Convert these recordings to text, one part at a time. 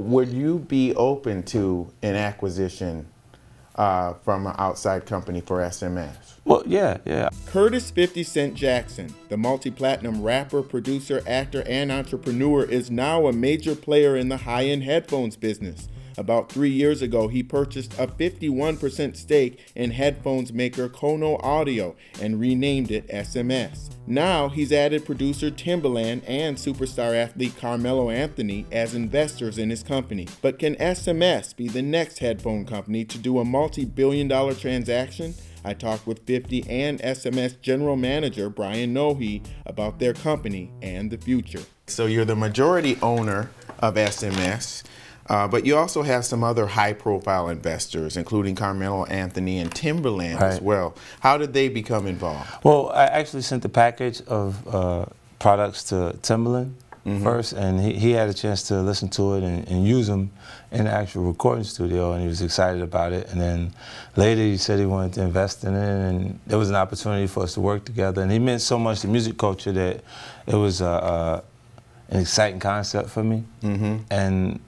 would you be open to an acquisition from an outside company for SMS? Well, yeah. Curtis 50 Cent Jackson, the multi-platinum rapper, producer, actor, and entrepreneur, is now a major player in the high-end headphones business. About 3 years ago, he purchased a 51% stake in headphones maker Kono Audio and renamed it SMS. Now, he's added producer Timbaland and superstar athlete Carmelo Anthony as investors in his company. But can SMS be the next headphone company to do a multi-billion-dollar transaction? I talked with 50 and SMS general manager Brian Nohe about their company and the future. So you're the majority owner of SMS, but you also have some other high-profile investors, including Carmelo Anthony and Timbaland as well. How did they become involved? Well, I actually sent the package of products to Timbaland first, and he had a chance to listen to it and use them in the actual recording studio, and he was excited about it. And then later he said he wanted to invest in it, and there was an opportunity for us to work together. And he meant so much to music culture that it was an exciting concept for me. And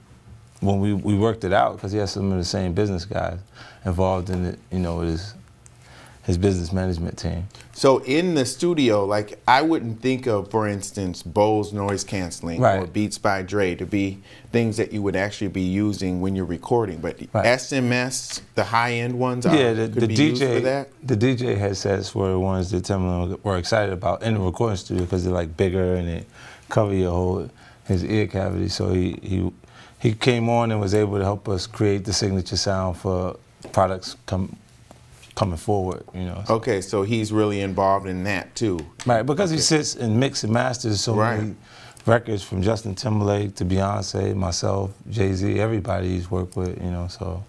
when we worked it out, because he has some of the same business guys involved in it, you know, with his business management team. So in the studio, like, I wouldn't think of, for instance, Bose noise canceling or Beats by Dre to be things that you would actually be using when you're recording. But SMS, the high-end ones, could be used for that? The DJ headsets were the ones that Timbaland were excited about in the recording studio because they're like bigger and they cover his ear cavity. So he came on and was able to help us create the signature sound for products coming forward, you know. Okay, so he's really involved in that too. Right, because he sits and mix and masters so many records, from Justin Timberlake to Beyonce, myself, Jay-Z, everybody he's worked with, you know, so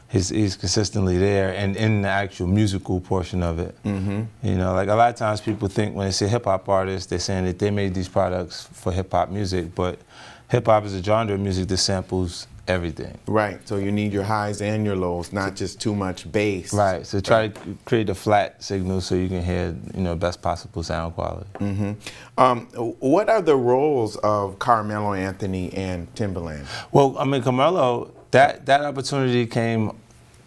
he's consistently there and in the actual musical portion of it. You know, like a lot of times people think when they say hip-hop artists, they're saying that they made these products for hip-hop music, but hip-hop is a genre of music that samples everything. Right, so you need your highs and your lows, not just too much bass. Right, so try to create a flat signal so you can hear, you know, best possible sound quality. What are the roles of Carmelo Anthony and Timbaland? Well, I mean, Carmelo, that opportunity came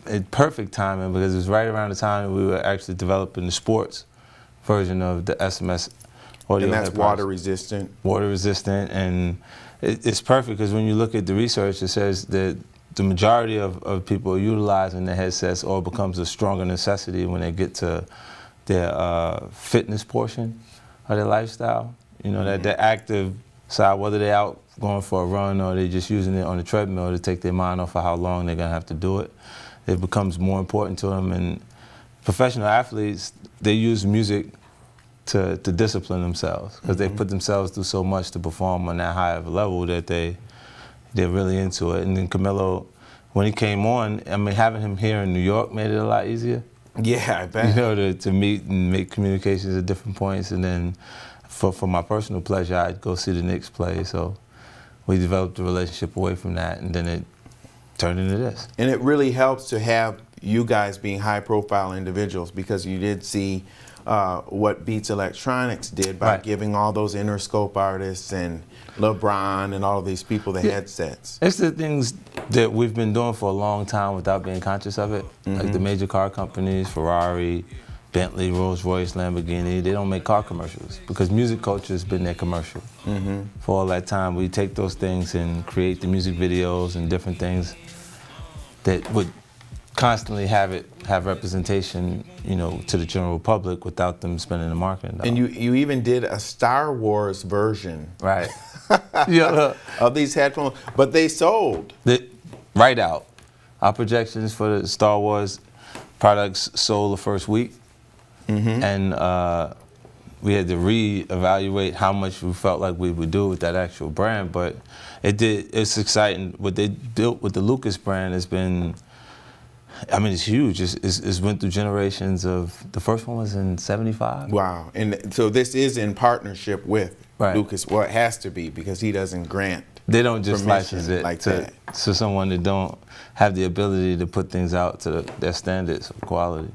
at perfect timing because it was right around the time we were actually developing the sports version of the SMS audio. And that's water resistant? Water resistant, and it's perfect because when you look at the research, it says that the majority of people utilizing the headsets all becomes a stronger necessity when they get to their fitness portion of their lifestyle. You know, that active side, whether they're out going for a run or they're just using it on the treadmill to take their mind off of how long they're gonna have to do it, it becomes more important to them. And professional athletes, they use music to discipline themselves because they put themselves through so much to perform on that high of a level that they're really into it. And then Carmelo, when he came on, I mean, having him here in New York made it a lot easier. Yeah, I bet. You know, to meet and make communications at different points. And then for my personal pleasure, I'd go see the Knicks play. So we developed a relationship away from that, and then it turned into this. And it really helps to have you guys being high-profile individuals, because you did see what Beats Electronics did by giving all those Interscope artists and LeBron and all of these people the headsets. It's the things that we've been doing for a long time without being conscious of it. Like the major car companies, Ferrari, Bentley, Rolls-Royce, Lamborghini, they don't make car commercials because music culture has been their commercial. For all that time, we take those things and create the music videos and different things that would constantly have representation, you know, to the general public without them spending the marketing dollars. And you even did a Star Wars version, of these headphones, but they sold right out. Our projections for the Star Wars products sold the first week, and we had to re-evaluate how much we felt like we would do with that actual brand. But it's exciting. What they built with the Lucas brand has been, I mean, it's huge. It's went through generations of, the first one was in '75. Wow, and so this is in partnership with Lucas. Well, it has to be, because he doesn't grant. They don't just license it like to someone that don't have the ability to put things out to their standards of quality.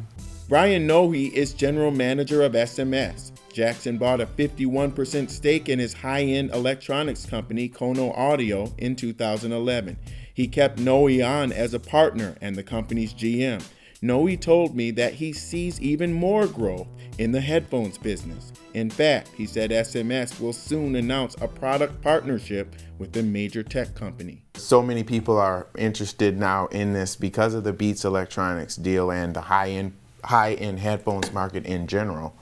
Brian Nohe is general manager of SMS. Jackson bought a 51% stake in his high-end electronics company, Kono Audio, in 2011. He kept Nohe on as a partner and the company's GM. Nohe told me that he sees even more growth in the headphones business. In fact, he said SMS will soon announce a product partnership with a major tech company. So many people are interested now in this because of the Beats Electronics deal and the high-end headphones market in general.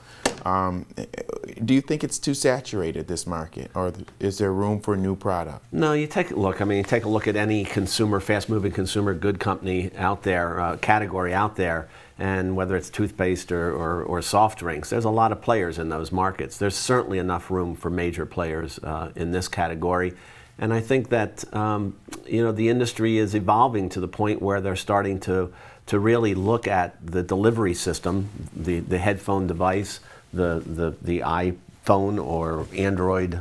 Do you think it's too saturated, this market, or is there room for new product? No, you take a look. I mean, you take a look at any consumer, fast-moving consumer good company out there, category out there, and whether it's toothpaste or soft drinks, there's a lot of players in those markets. There's certainly enough room for major players in this category. And I think that you know, the industry is evolving to the point where they're starting to really look at the delivery system, the headphone device, the iPhone or Android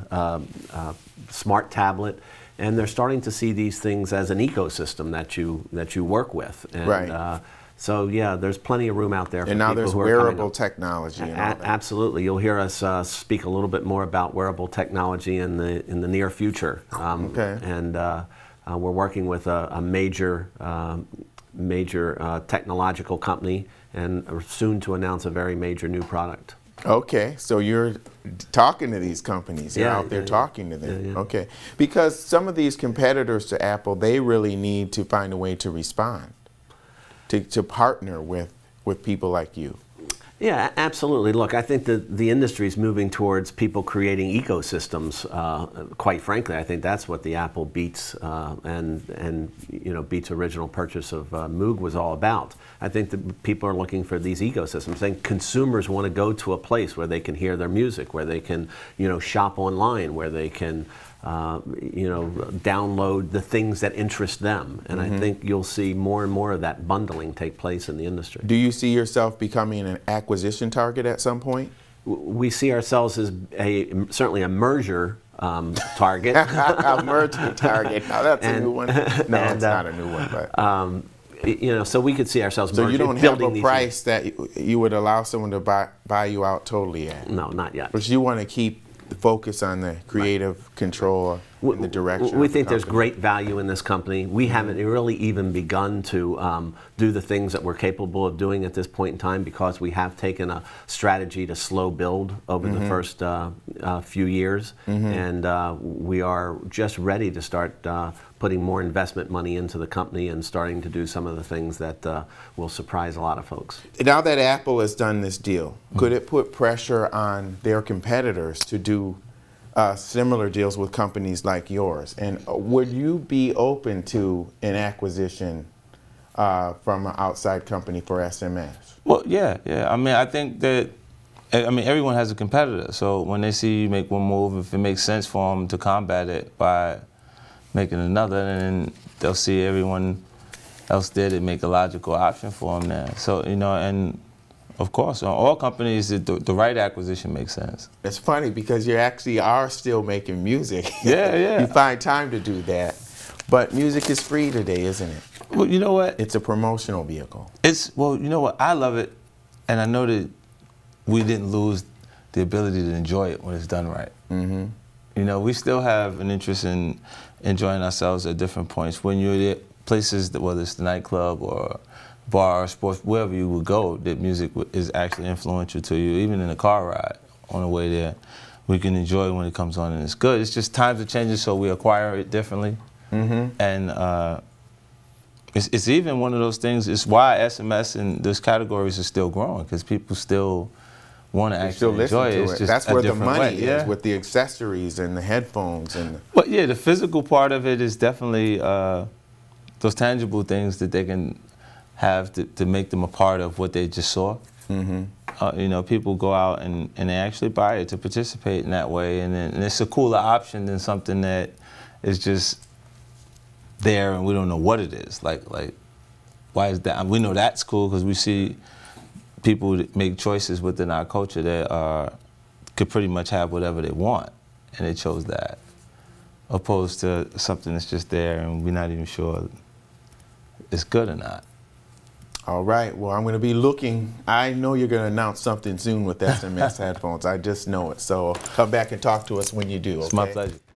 smart tablet, and they're starting to see these things as an ecosystem that you work with. And, right. So yeah, there's plenty of room out there. And now there's wearable technology. And all that. Absolutely, you'll hear us speak a little bit more about wearable technology in the near future. Okay. And we're working with a major technological company, and are soon to announce a very major new product. Okay, so you're talking to these companies. You're out there talking to them. Okay, because some of these competitors to Apple, they really need to find a way to respond, to partner with people like you. Yeah, absolutely. Look, I think that the industry is moving towards people creating ecosystems. Quite frankly, I think that's what the Apple Beats and you know, Beats' original purchase of Moog was all about. I think that people are looking for these ecosystems. I think consumers want to go to a place where they can hear their music, where they can, you know, shop online, where they can you know, download the things that interest them. And I think you'll see more and more of that bundling take place in the industry. Do you see yourself becoming an acquisition target at some point? We see ourselves as certainly a merger target. A merger target. Now that's a new one. No, it's not a new one. But you know, so we could see ourselves. So you don't have a price that you would allow someone to buy you out totally at? No, not yet. But you want to keep the focus on the creative control and the direction. We think there's great value in this company. We haven't really even begun to do the things that we're capable of doing at this point in time, because we have taken a strategy to slow build over the first few years, and we are just ready to start putting more investment money into the company and starting to do some of the things that will surprise a lot of folks. Now that Apple has done this deal, could it put pressure on their competitors to do similar deals with companies like yours? And would you be open to an acquisition from an outside company for SMS? Well, yeah. I mean, I think that, I mean, everyone has a competitor. So when they see you make one move, if it makes sense for them to combat it by making another, and they'll see everyone else did it, make a logical option for them there. So, you know, and of course, on all companies, the right acquisition makes sense. It's funny because you actually are still making music. Yeah. You find time to do that. But music is free today, isn't it? Well, you know what? It's a promotional vehicle. Well, you know what? I love it, and I know that we didn't lose the ability to enjoy it when it's done right. You know, we still have an interest in enjoying ourselves at different points. When you're at places, that, whether it's the nightclub or bar or sports, wherever you would go, that music is actually influential to you, even in a car ride on the way there. We can enjoy it when it comes on and it's good. It's just times are changing, so we acquire it differently. And it's even one of those things, it's why SMS and those categories are still growing, because people still want to actually enjoy it. It's just that's where the money way. is, with the accessories and the headphones. But yeah, the physical part of it is definitely those tangible things that they can have to make them a part of what they just saw. You know, people go out and they actually buy it to participate in that way, and it's a cooler option than something that is just there and we don't know what it is. Like why is that? We know that's cool because we see people that make choices within our culture that could pretty much have whatever they want, and they chose that, opposed to something that's just there and we're not even sure it's good or not. All right. Well, I'm going to be looking. I know you're going to announce something soon with SMS headphones. I just know it. So come back and talk to us when you do. It's my pleasure.